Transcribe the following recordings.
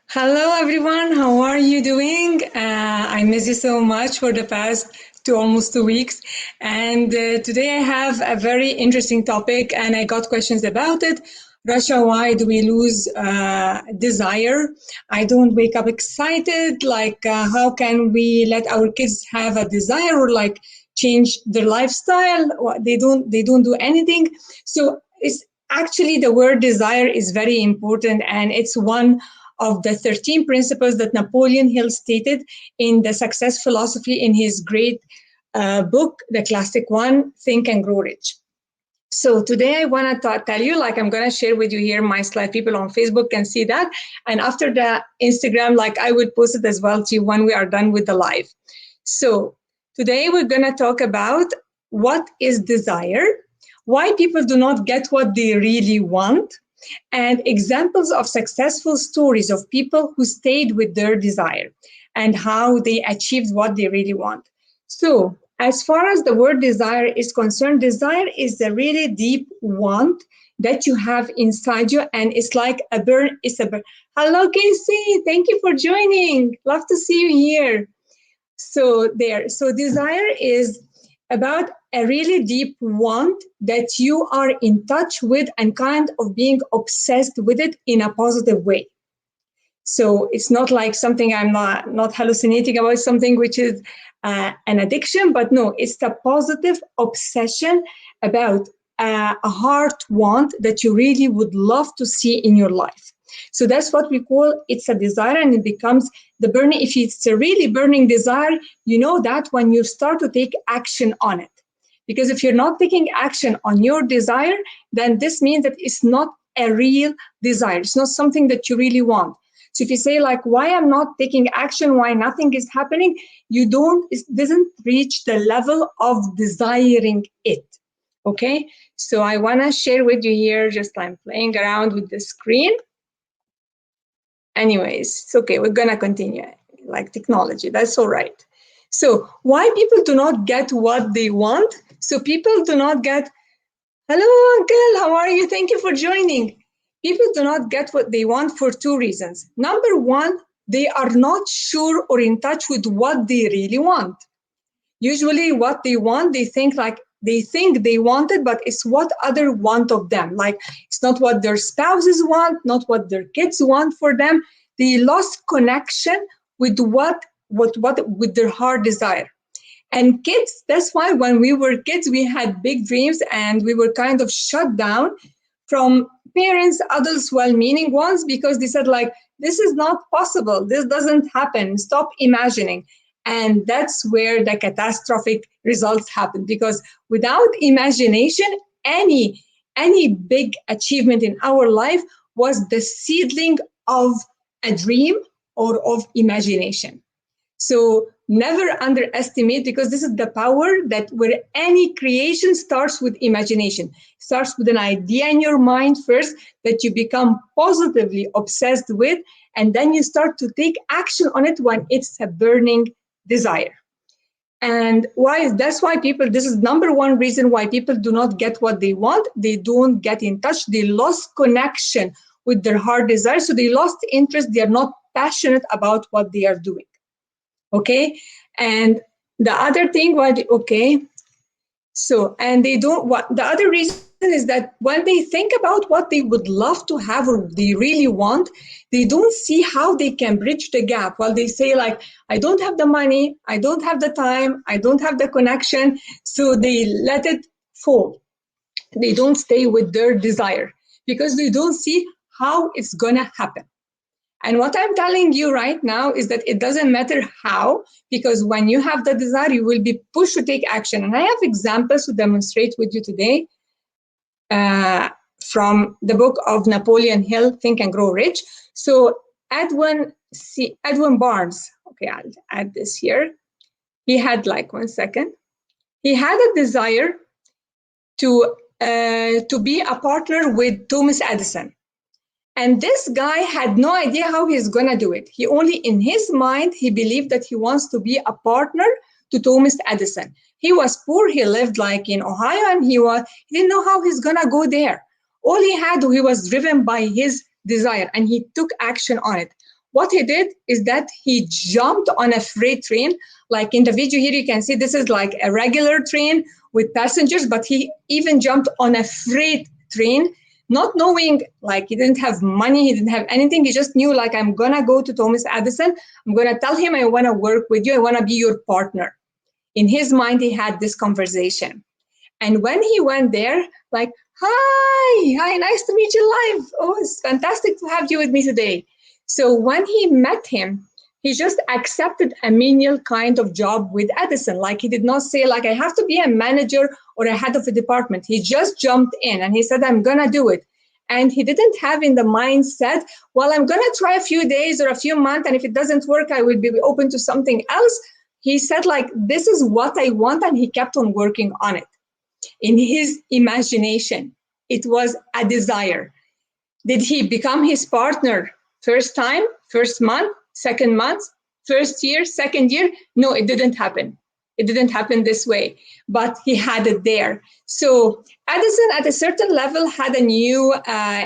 Hello, everyone. How are you doing? I miss you so much for the past almost 2 weeks. And today I have a very interesting topic, and I got questions about it. Russia, why do we lose desire? I don't wake up excited. How can we let our kids have a desire or change their lifestyle? They don't do anything. So it's actually the word desire is very important, and it's one of the 13 principles that Napoleon Hill stated in the success philosophy in his great book, the classic one, Think and Grow Rich. So today I want to tell you, I'm going to share with you here my slide. People on Facebook can see that. And after the Instagram, I will post it as well to you when we are done with the live. So today we're going to talk about what is desire, why people do not get what they really want, and examples of successful stories of people who stayed with their desire and how they achieved what they really want. So, as far as the word desire is concerned, desire is the really deep want that you have inside you, and it's like a burn. It's a burn. Hello, Casey. Thank you for joining. Love to see you here. So desire is about a really deep want that you are in touch with and kind of being obsessed with it in a positive way. So it's not like something I'm not hallucinating about, something which is an addiction, but no, it's a positive obsession about a heart want that you really would love to see in your life. So that's what we call it's a desire, and it becomes the burning. If it's a really burning desire, you know that when you start to take action on it. Because if you're not taking action on your desire, then this means that it's not a real desire. It's not something that you really want. So if you say why I'm not taking action, why nothing is happening, it doesn't reach the level of desiring it. Okay. So I want to share with you here, just I'm playing around with the screen. Anyways, it's okay. We're going to continue like technology. That's all right. So why people do not get what they want? So people do not get, hello, uncle, how are you? Thank you for joining. People do not get what they want for two reasons. Number one, they are not sure or in touch with what they really want. Usually what they want, they think they want it, but it's what other want of them. It's not what their spouses want, not what their kids want for them. They lost connection with what with their heart desire. And kids, that's why when we were kids, we had big dreams and we were kind of shut down from parents, adults, well-meaning ones, because they said this is not possible. This doesn't happen. Stop imagining. And that's where the catastrophic results happen, because without imagination, any big achievement in our life was the seedling of a dream or of imagination. So never underestimate, because this is the power that where any creation starts with imagination, starts with an idea in your mind first that you become positively obsessed with, and then you start to take action on it when it's a burning desire. And that's why people, this is number one reason why people do not get what they want. They don't get in touch. They lost connection with their heart desire. So they lost interest. They are not passionate about what they are doing. Okay. And the other thing, and they don't, the other reason is that when they think about what they would love to have or they really want, they don't see how they can bridge the gap. While they say I don't have the money, I don't have the time, I don't have the connection. So they let it fall. They don't stay with their desire because they don't see how it's going to happen. And what I'm telling you right now is that it doesn't matter how, because when you have the desire, you will be pushed to take action. And I have examples to demonstrate with you today from the book of Napoleon Hill, Think and Grow Rich. So Edwin Barnes, okay, I'll add this here. He had 1 second. He had a desire to be a partner with Thomas Edison. And this guy had no idea how he's going to do it. He only, in his mind, he believed that he wants to be a partner to Thomas Edison. He was poor. He lived in Ohio, and he didn't know how he's going to go there. All he was driven by his desire, and he took action on it. what he did is that he jumped on a freight train. Like in the video here, you can see this is like a regular train with passengers, but he even jumped on a freight train, not knowing, like he didn't have money, he didn't have anything. He just knew, like, I'm gonna go to Thomas Edison. I'm gonna tell him I wanna work with you. I wanna be your partner. In his mind, he had this conversation. And when he went there, like, hi, nice to meet you live. Oh, it's fantastic to have you with me today. So when he met him, he just accepted a menial kind of job with Edison. Like, he did not say, like, I have to be a manager or a head of a department. He just jumped in and he said, I'm gonna do it. And he didn't have in the mindset, well, I'm gonna try a few days or a few months, and if it doesn't work, I will be open to something else. He said, like, this is what I want, and he kept on working on it. In his imagination, it was a desire. Did he become his partner first time, first month, first year, second year? No, it didn't happen. It didn't happen this way, but he had it there. So Edison, at a certain level, had a new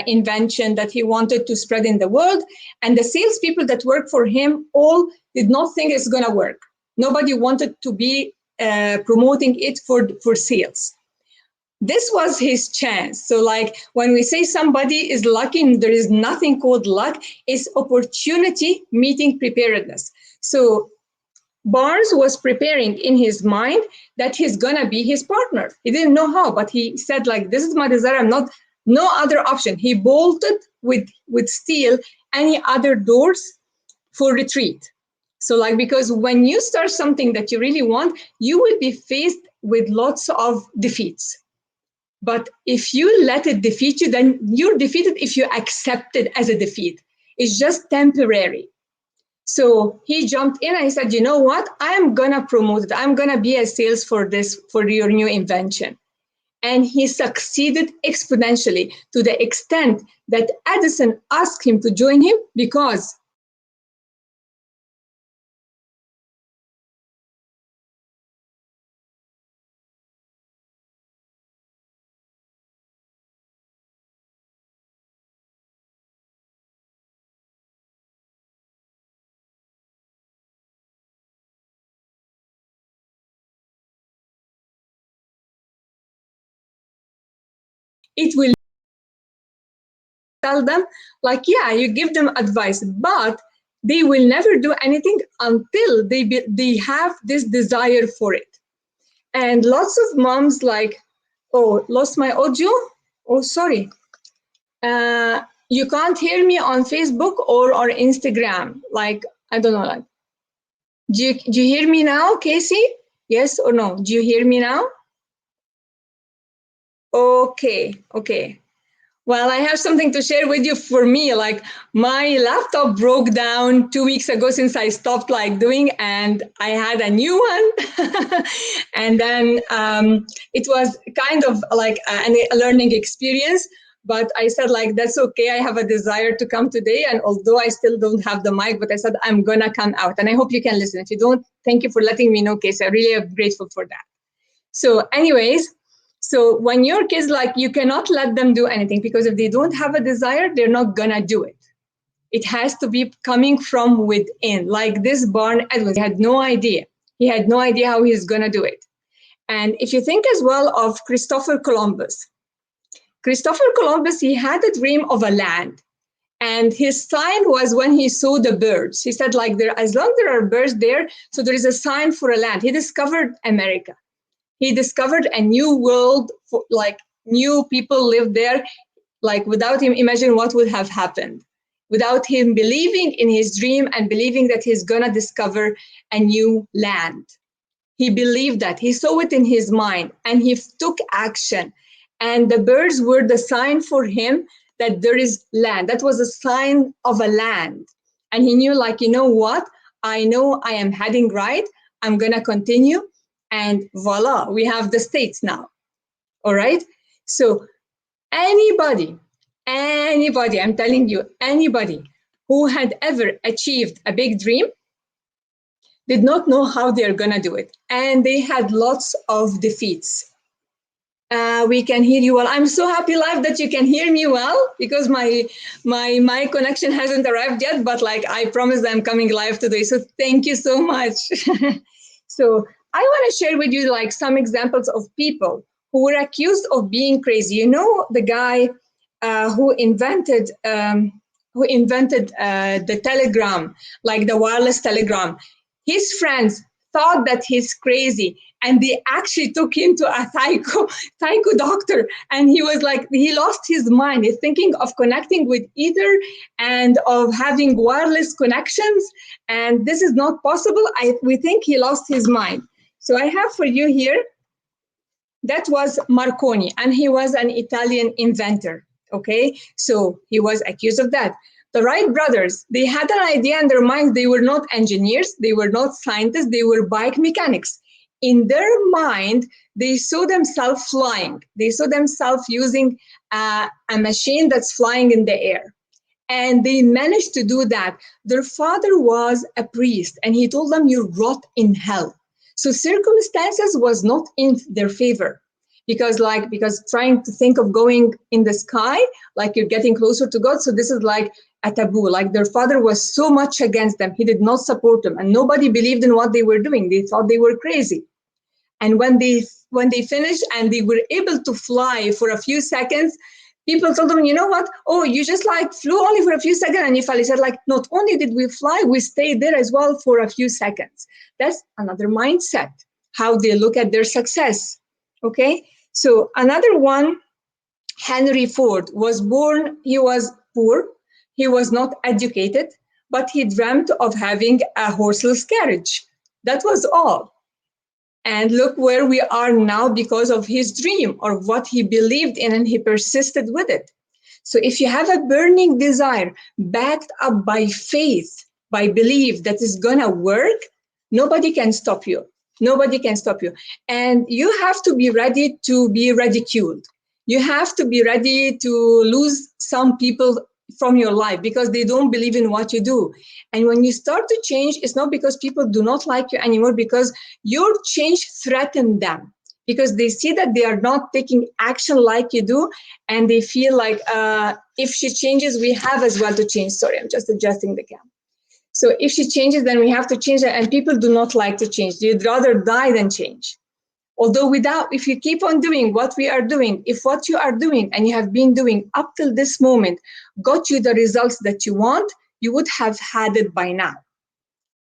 invention that he wanted to spread in the world, and the salespeople that worked for him all did not think it's going to work. Nobody wanted to be promoting it for sales. This was his chance. So, like, when we say somebody is lucky, there is nothing called luck. It's opportunity meeting preparedness. So Barnes was preparing in his mind that he's gonna be his partner. He didn't know how, but he said, like, this is my desire. I'm not, no other option. He bolted with steel any other doors for retreat. So, like, because when you start something that you really want, you will be faced with lots of defeats. But if you let it defeat you, then you're defeated if you accept it as a defeat. It's just temporary. So he jumped in and he said, you know what? I'm going to promote it. I'm going to be a sales for this, for your new invention. And he succeeded exponentially to the extent that Edison asked him to join him because it will tell them, like, yeah, you give them advice, but they will never do anything until they have this desire for it. And lots of moms, like, oh, lost my audio. Oh, sorry. You can't hear me on Facebook or on Instagram. Like, I don't know. Like, do you hear me now, Casey? Yes or no? Do you hear me now? Okay. Well, I have something to share with you. For me, like, my laptop broke down 2 weeks ago since I stopped, like, doing, and I had a new one. And then it was kind of like a learning experience. But I said, like, that's okay. I have a desire to come today. And although I still don't have the mic, but I said, I'm going to come out. And I hope you can listen. If you don't, thank you for letting me know, Casey. I really am grateful for that. So anyways, so when your kids, like, you cannot let them do anything, because if they don't have a desire, they're not gonna do it. It has to be coming from within. Like this Barn Edwards, he had no idea. He had no idea how he's gonna do it. And if you think as well of Christopher Columbus, he had a dream of a land. And his sign was when he saw the birds. He said, like, there, as long as there are birds there, so there is a sign for a land. He discovered America. He discovered a new world, like new people lived there. Like, without him, imagine what would have happened. Without him believing in his dream and believing that he's gonna discover a new land. He believed that, he saw it in his mind, and he took action. And the birds were the sign for him that there is land. That was a sign of a land. And he knew, like, you know what? I know I am heading right. I'm gonna continue. And voila, we have the states now. All right. So anybody, I'm telling you, anybody who had ever achieved a big dream did not know how they're going to do it. And they had lots of defeats. We can hear you well. I'm so happy live that you can hear me well because my connection hasn't arrived yet, but like I promised I'm coming live today. So thank you so much. So I want to share with you like some examples of people who were accused of being crazy. You know, the guy who invented the telegram, like the wireless telegram. His friends thought that he's crazy, and they actually took him to a psycho doctor, and he was like, he lost his mind. He's thinking of connecting with either and of having wireless connections, and this is not possible. We think he lost his mind. So I have for you here, that was Marconi, and he was an Italian inventor. Okay, so he was accused of that. The Wright brothers, they had an idea in their minds. They were not engineers, they were not scientists, they were bike mechanics. In their mind, they saw themselves flying. They saw themselves using a machine that's flying in the air. And they managed to do that. Their father was a priest, and he told them, "You rot in hell." So circumstances was not in their favor, because trying to think of going in the sky, like you're getting closer to God. So this is like a taboo. Like their father was so much against them, he did not support them, and nobody believed in what they were doing. They thought they were crazy. And when they finished and they were able to fly for a few seconds, people told them, "You know what? Oh, you just like flew only for a few seconds and you fell." He said, like, not only did we fly, we stayed there as well for a few seconds. That's another mindset, how they look at their success. Okay. So another one, Henry Ford was born, he was poor, he was not educated, but he dreamt of having a horseless carriage. That was all. And look where we are now because of his dream or what he believed in, and he persisted with it. So if you have a burning desire backed up by faith, by belief that is going to work, nobody can stop you. Nobody can stop you. And you have to be ready to be ridiculed. You have to be ready to lose some people from your life because they don't believe in what you do. And when you start to change, it's not because people do not like you anymore, because your change threatens them, because they see that they are not taking action like you do, and they feel like, if she changes, we have as well to change. Sorry, I'm just adjusting the cam. So if she changes, then we have to change it, and people do not like to change. They'd rather die than change. Although if you keep on doing what we are doing, if what you are doing and you have been doing up till this moment got you the results that you want, you would have had it by now.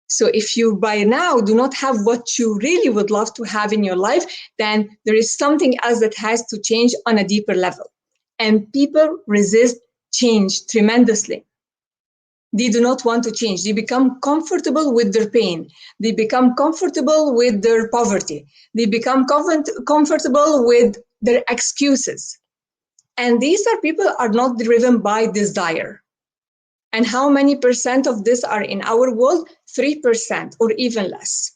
So if you by now do not have what you really would love to have in your life, then there is something else that has to change on a deeper level. And people resist change tremendously. They do not want to change. They become comfortable with their pain. They become comfortable with their poverty. They become comfortable with their excuses. And these are people are not driven by desire. And how many percent of this are in our world? 3% or even less.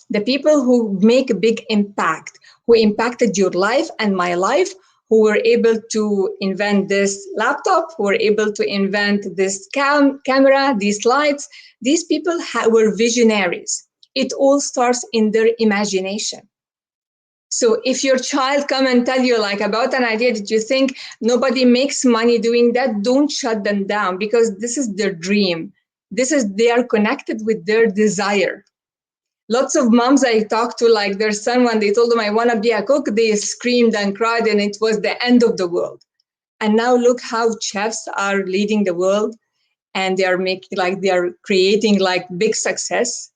The people who make a big impact, who impacted your life and my life, who were able to invent this laptop, who were able to invent this camera, these lights, these people were visionaries. It all starts in their imagination. So if your child come and tell you like about an idea that you think nobody makes money doing that, don't shut them down, because this is their dream. They are connected with their desire. Lots of moms I talked to, like their son, when they told them, "I want to be a cook," they screamed and cried, and it was the end of the world. And now look how chefs are leading the world, and they are creating like big success.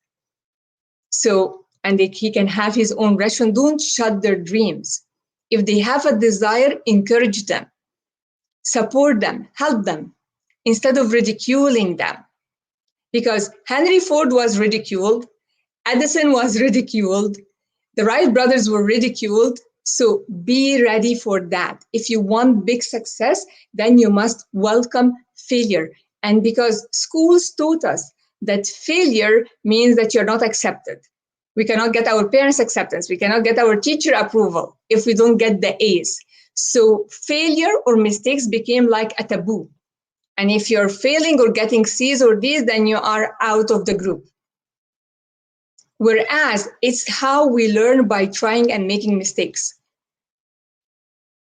So, and he can have his own restaurant. Don't shut their dreams. If they have a desire, encourage them, support them, help them, instead of ridiculing them. Because Henry Ford was ridiculed, Edison was ridiculed, the Wright brothers were ridiculed. So be ready for that. If you want big success, then you must welcome failure. And because schools taught us that failure means that you're not accepted. We cannot get our parents' acceptance. We cannot get our teacher approval if we don't get the A's. So failure or mistakes became like a taboo. And if you're failing or getting C's or D's, then you are out of the group. Whereas it's how we learn, by trying and making mistakes.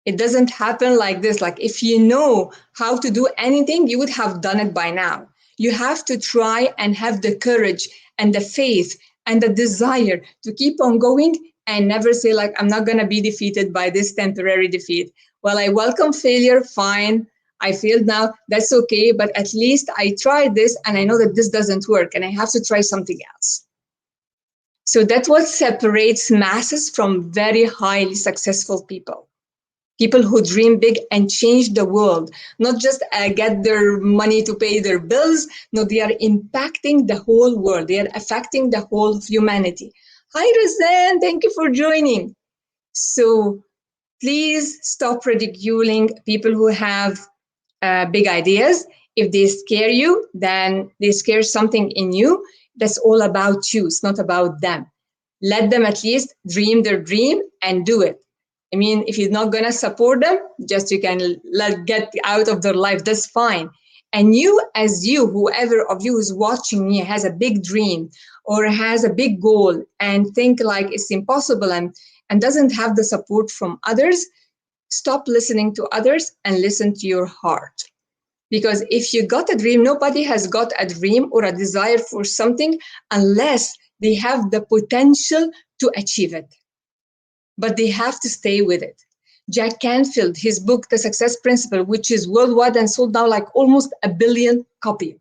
It doesn't happen like this. Like if you know how to do anything, you would have done it by now. You have to try and have the courage and the faith and the desire to keep on going and never say like, I'm not going to be defeated by this temporary defeat. Well, I welcome failure. Fine. I failed now. That's okay. But at least I tried this and I know that this doesn't work and I have to try something else. So that's what separates masses from very highly successful people. People who dream big and change the world, not just get their money to pay their bills. No, they are impacting the whole world. They are affecting the whole of humanity. Hi, Razan. Thank you for joining. So please stop ridiculing people who have big ideas. If they scare you, then they scare something in you. That's all about you. It's not about them. Let them at least dream their dream and do it. I mean, if you're not going to support them, just you can get out of their life. That's fine. And you, as you, whoever of you who's watching me has a big dream or has a big goal and think like it's impossible and doesn't have the support from others, stop listening to others and listen to your heart. Because if you got a dream, nobody has got a dream or a desire for something unless they have the potential to achieve it. But they have to stay with it. Jack Canfield, his book, The Success Principle, which is worldwide and sold now like almost 1 billion copies.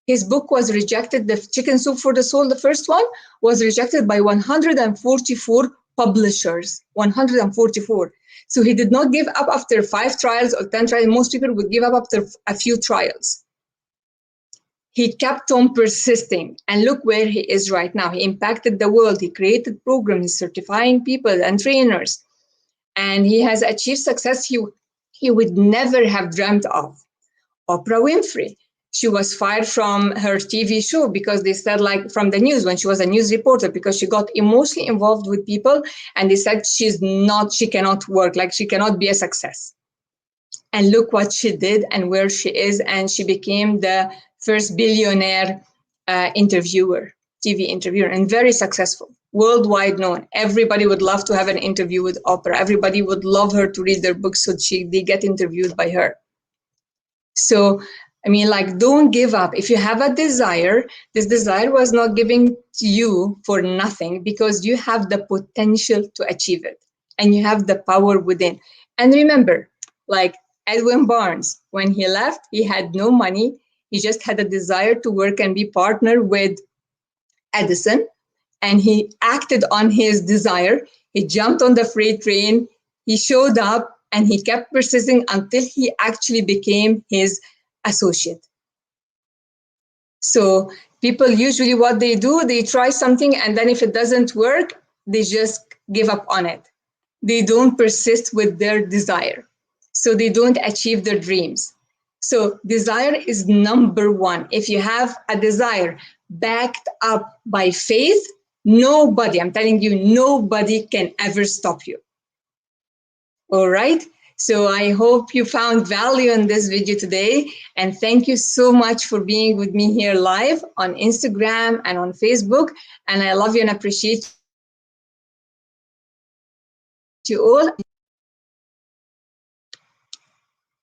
His book was rejected. The Chicken Soup for the Soul, the first one, was rejected by 144 publishers. 144. So he did not give up after 5 trials or 10 trials. Most people would give up after a few trials. He kept on persisting, and look where he is right now. He impacted the world. He created programs, certifying people and trainers, and he has achieved success he would never have dreamt of. Oprah Winfrey, she was fired from her TV show because they said, like, from the news when she was a news reporter, because she got emotionally involved with people, and they said she cannot work, like she cannot be a success. And look what she did and where she is, and she became the first billionaire TV interviewer, and very successful, worldwide known. Everybody would love to have an interview with Oprah. Everybody would love her to read their books so they get interviewed by her. So, I mean, like, don't give up. If you have a desire, this desire was not given to you for nothing, because you have the potential to achieve it and you have the power within. And remember, like Edwin Barnes, when he left, he had no money. He just had a desire to work and be partner with Edison, and he acted on his desire. He jumped on the freight train, he showed up, and he kept persisting until he actually became his associate. So people usually, what they do, they try something, and then if it doesn't work, they just give up on it. They don't persist with their desire. So they don't achieve their dreams. So desire is number one. If you have a desire backed up by faith, nobody, I'm telling you, nobody can ever stop you. All right. So I hope you found value in this video today. And thank you so much for being with me here live on Instagram and on Facebook. And I love you and appreciate you all.